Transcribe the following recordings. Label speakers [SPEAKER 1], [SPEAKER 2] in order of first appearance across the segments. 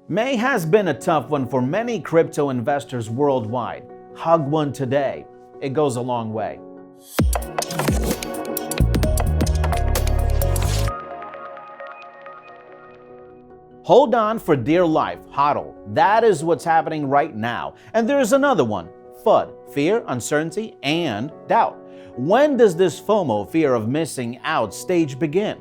[SPEAKER 1] May has been a tough one for many crypto investors worldwide. Hug one today. It goes a long way. Hold on for dear life, HODL. That is what's happening right now. And there's another one, FUD, fear, uncertainty, and doubt. When does this FOMO, fear of missing out, stage begin?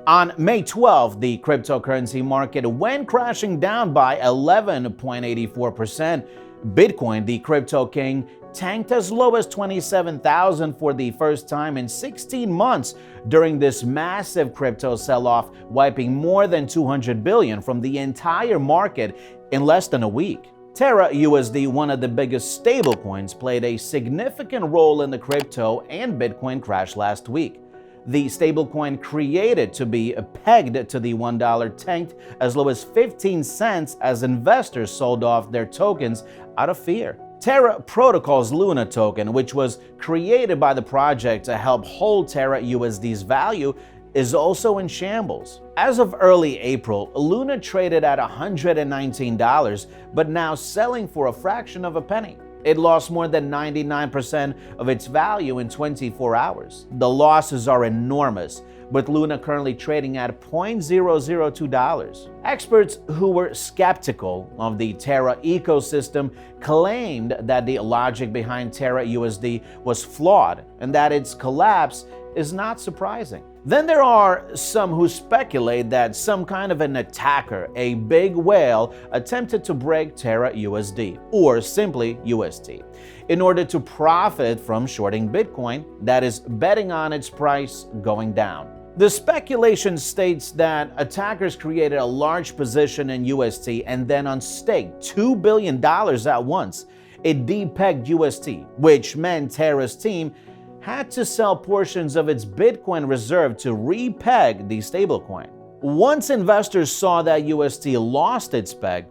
[SPEAKER 1] On May 12th, the cryptocurrency market went crashing down by 11.84%. Bitcoin, the crypto king, tanked as low as 27,000 for the first time in 16 months during this massive crypto sell-off, wiping more than 200 billion from the entire market in less than a week. TerraUSD, one of the biggest stablecoins, played a significant role in the crypto and Bitcoin crash last week. The stablecoin created to be pegged to the $1 tanked as low as 15 cents as investors sold off their tokens out of fear. Terra Protocol's Luna token, which was created by the project to help hold TerraUSD's value, is also in shambles. As of early April, Luna traded at $119, but now selling for a fraction of a penny. It lost more than 99% of its value in 24 hours. The losses are enormous, with Luna currently trading at $0.002. Experts who were skeptical of the Terra ecosystem claimed that the logic behind TerraUSD was flawed and that its collapse is not surprising. Then there are some who speculate that some kind of an attacker, a big whale, attempted to break TerraUSD, or simply UST, in order to profit from shorting Bitcoin, that is, betting on its price going down. The speculation states that attackers created a large position in UST and then unstaked $2 billion at once. It depegged UST, which meant Terra's team had to sell portions of its Bitcoin reserve to repeg the stablecoin. Once investors saw that UST lost its peg,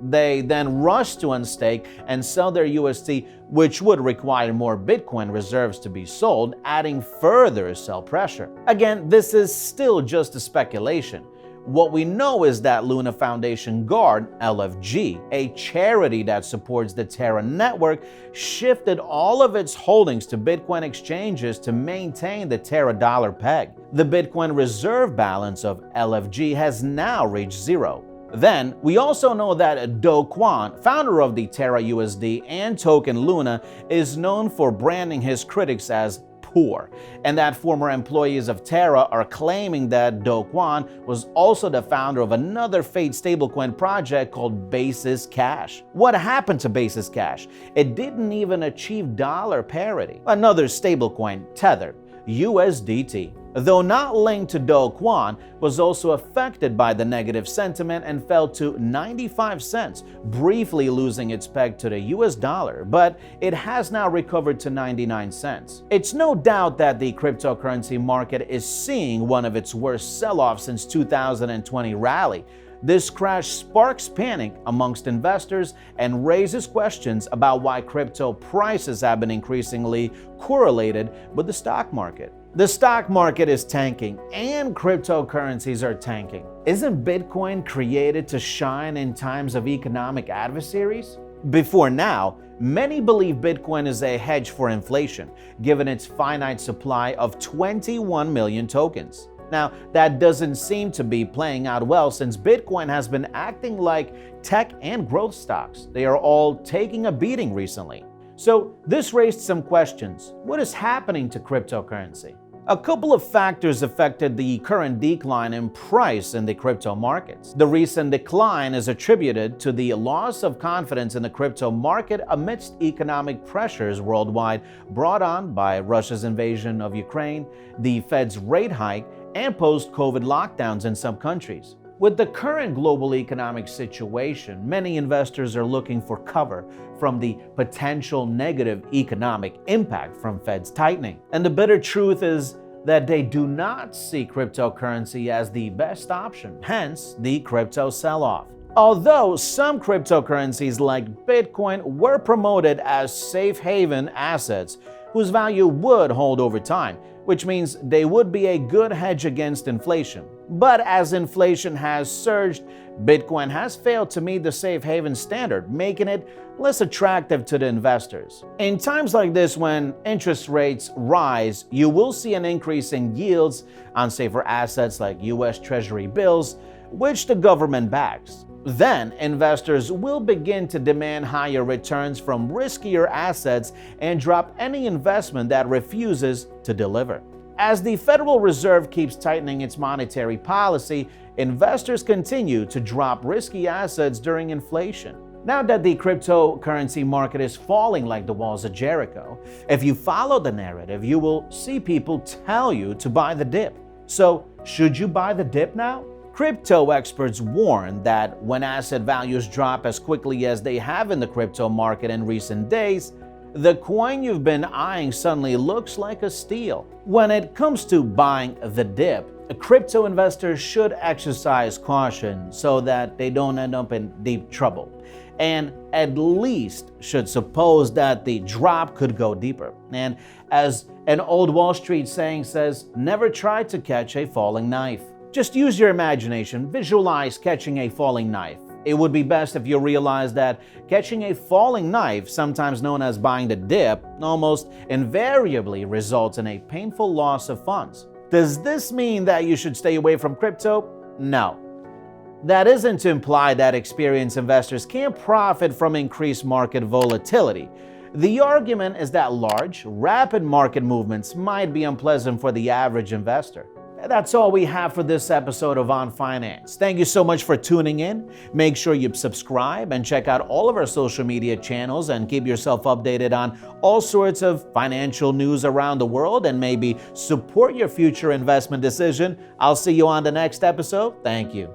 [SPEAKER 1] they then rushed to unstake and sell their UST, which would require more Bitcoin reserves to be sold, adding further sell pressure. Again, this is still just a speculation. What we know is that Luna Foundation Guard, LFG, a charity that supports the Terra network, shifted all of its holdings to Bitcoin exchanges to maintain the Terra dollar peg. The Bitcoin reserve balance of LFG has now reached zero. Then, we also know that Dukascoin, founder of the TerraUSD and token Luna, is known for branding his critics as poor, and that former employees of Terra are claiming that Dukascoin was also the founder of another fake stablecoin project called Basis Cash. What happened to Basis Cash? It didn't even achieve dollar parity. Another stablecoin, Tether, USDT, though not linked to Dukascoin, was also affected by the negative sentiment and fell to 95 cents, briefly losing its peg to the US dollar, but it has now recovered to 99 cents. It's no doubt that the cryptocurrency market is seeing one of its worst sell-offs since 2020 rally. This crash sparks panic amongst investors and raises questions about why crypto prices have been increasingly correlated with the stock market. The stock market is tanking and cryptocurrencies are tanking. Isn't Bitcoin created to shine in times of economic adversaries? Before now, many believe Bitcoin is a hedge for inflation, given its finite supply of 21 million tokens. Now, that doesn't seem to be playing out well since Bitcoin has been acting like tech and growth stocks. They are all taking a beating recently. So this raised some questions. What is happening to cryptocurrency? A couple of factors affected the current decline in price in the crypto markets. The recent decline is attributed to the loss of confidence in the crypto market amidst economic pressures worldwide brought on by Russia's invasion of Ukraine, the Fed's rate hike, and post-COVID lockdowns in some countries. With the current global economic situation, many investors are looking for cover from the potential negative economic impact from Fed's tightening. And the bitter truth is that they do not see cryptocurrency as the best option, hence the crypto sell-off. Although some cryptocurrencies like Bitcoin were promoted as safe haven assets whose value would hold over time, which means they would be a good hedge against inflation. But as inflation has surged, Bitcoin has failed to meet the safe haven standard, making it less attractive to the investors. In times like this, when interest rates rise, you will see an increase in yields on safer assets like U.S. Treasury bills, which the government backs. Then, investors will begin to demand higher returns from riskier assets and drop any investment that refuses to deliver. As the Federal Reserve keeps tightening its monetary policy, investors continue to drop risky assets during inflation. Now that the cryptocurrency market is falling like the walls of Jericho, if you follow the narrative, you will see people tell you to buy the dip. So, should you buy the dip now? Crypto experts warn that when asset values drop as quickly as they have in the crypto market in recent days, the coin you've been eyeing suddenly looks like a steal. When it comes to buying the dip, crypto investors should exercise caution so that they don't end up in deep trouble, and at least should suppose that the drop could go deeper. And as an old Wall Street saying says, never try to catch a falling knife. Just use your imagination, visualize catching a falling knife. It would be best if you realize that catching a falling knife, sometimes known as buying the dip, almost invariably results in a painful loss of funds. Does this mean that you should stay away from crypto? No. That isn't to imply that experienced investors can't profit from increased market volatility. The argument is that large, rapid market movements might be unpleasant for the average investor. That's all we have for this episode of On Finance. Thank you so much for tuning in. Make sure you subscribe and check out all of our social media channels and keep yourself updated on all sorts of financial news around the world and maybe support your future investment decision. I'll see you on the next episode. Thank you.